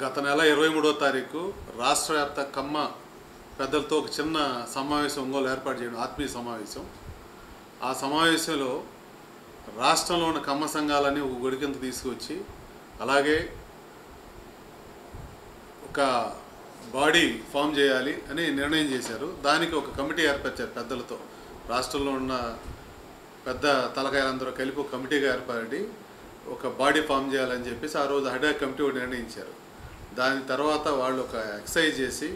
గత నెల 23వ తారీఖు రాష్ట్ర వ్యాప్త కమ్మ పెద్దలతో ఒక చిన్న సమావేశం ఒంగోలు ఏర్పాటు చేయడం, ఆత్మీయ సమావేశం. ఆ సమావేశంలో రాష్ట్రంలో ఉన్న కమ్మ సంఘాలని ఒక గుడికింత తీసుకొచ్చి, అలాగే ఒక బాడీ ఫామ్ చేయాలి అని నిర్ణయం చేశారు. దానికి ఒక కమిటీ ఏర్పరిచారు పెద్దలతో. రాష్ట్రంలో ఉన్న పెద్ద తలకాయలందరూ కలిపి ఒక కమిటీగా ఏర్పడి ఒక బాడీ ఫామ్ చేయాలని చెప్పేసి ఆ రోజు హెడ్ కమిటీ ఒకటి నిర్ణయించారు. దాని తర్వాత వాళ్ళు ఒక ఎక్సర్సైజ్ చేసి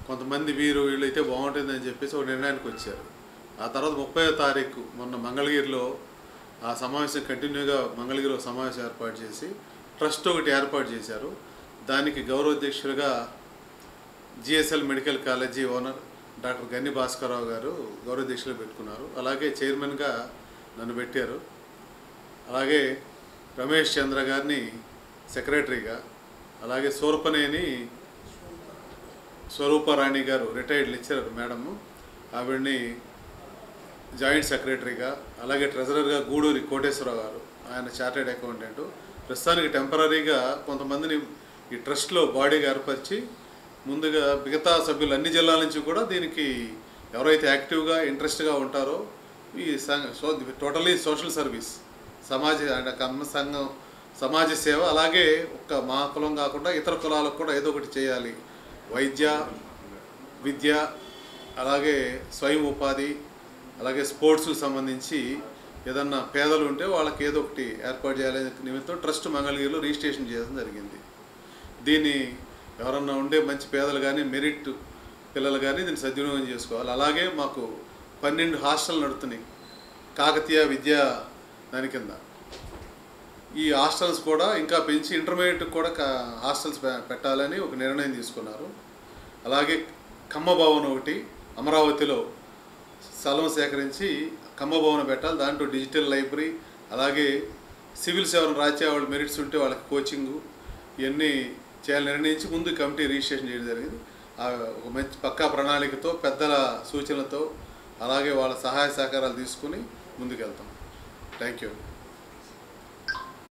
కొంతమంది వీళ్ళు అయితే బాగుంటుందని చెప్పేసి ఒక నిర్ణయానికి వచ్చారు. ఆ తర్వాత 30వ తారీఖు మొన్న మంగళగిరిలో ఆ సమావేశం కంటిన్యూగా మంగళగిరిలో సమావేశం ఏర్పాటు చేసి ట్రస్ట్ ఒకటి ఏర్పాటు చేశారు. దానికి గౌరవాధ్యక్షులుగా GSL medical college owner doctor Ganni Bhaskararao గారు గౌరవాధ్యక్షులు పెట్టుకున్నారు. అలాగే చైర్మన్గా నన్ను పెట్టారు. అలాగే రమేష్ చంద్ర గారిని సెక్రటరీగా, అలాగే సూర్పనేని స్వరూపరాణి గారు రిటైర్డ్ లెక్చరర్ మేడము, ఆవిడ్ని జాయింట్ సెక్రటరీగా, అలాగే ట్రెజరర్గా గూడూరి కోటేశ్వరరావు గారు, ఆయన చార్టెడ్ అకౌంటెంట్. ప్రస్తుతానికి టెంపరీగా కొంతమందిని ఈ ట్రస్ట్లో బాడీగా ఏర్పరిచి ముందుగా మిగతా సభ్యులు అన్ని జిల్లాల నుంచి కూడా దీనికి ఎవరైతే యాక్టివ్గా ఇంట్రెస్ట్గా ఉంటారో ఈ టోటలీ సోషల్ సర్వీస్, కమ్మ సంఘం సమాజ సేవ, అలాగే ఒక్క మా కులం కాకుండా ఇతర కులాలకు కూడా ఏదో ఒకటి చేయాలి. వైద్య, విద్య, అలాగే స్వయం ఉపాధి, అలాగే స్పోర్ట్స్కి సంబంధించి ఏదన్నా పేదలు ఉంటే వాళ్ళకి ఏదో ఒకటి ఏర్పాటు చేయాలనే నిమిత్తం ట్రస్ట్ మంగళగిరిలో రిజిస్ట్రేషన్ చేయడం జరిగింది. దీన్ని ఎవరన్నా ఉండే మంచి పేదలు కానీ మెరిట్ పిల్లలు కానీ దీన్ని సద్వినియోగం చేసుకోవాలి. అలాగే మాకు 12 హాస్టల్ నడుతున్నాయి కాకతీయ విద్యా దాని కింద. ఈ హాస్టల్స్ కూడా ఇంకా పెంచి ఇంటర్మీడియట్ కూడా హాస్టల్స్ పెట్టాలని ఒక నిర్ణయం తీసుకున్నారు. అలాగే కమ్మ భవన్ ఒకటి అమరావతిలో స్థలం సేకరించి కమ్మ భవన్ పెట్టాలి. దాంట్లో డిజిటల్ లైబ్రరీ, అలాగే సివిల్స్ ఎవరైనా రాసే వాళ్ళు మెరిట్స్ ఉంటే వాళ్ళకి కోచింగు ఇవన్నీ చేయాలని నిర్ణయించి ముందు కమిటీ రిజిస్ట్రేషన్ చేయడం జరిగింది. ఒక మంచి పక్కా ప్రణాళికతో, పెద్దల సూచనలతో, అలాగే వాళ్ళ సహాయ సహకారాలు తీసుకుని ముందుకెళ్తాం. Thank you.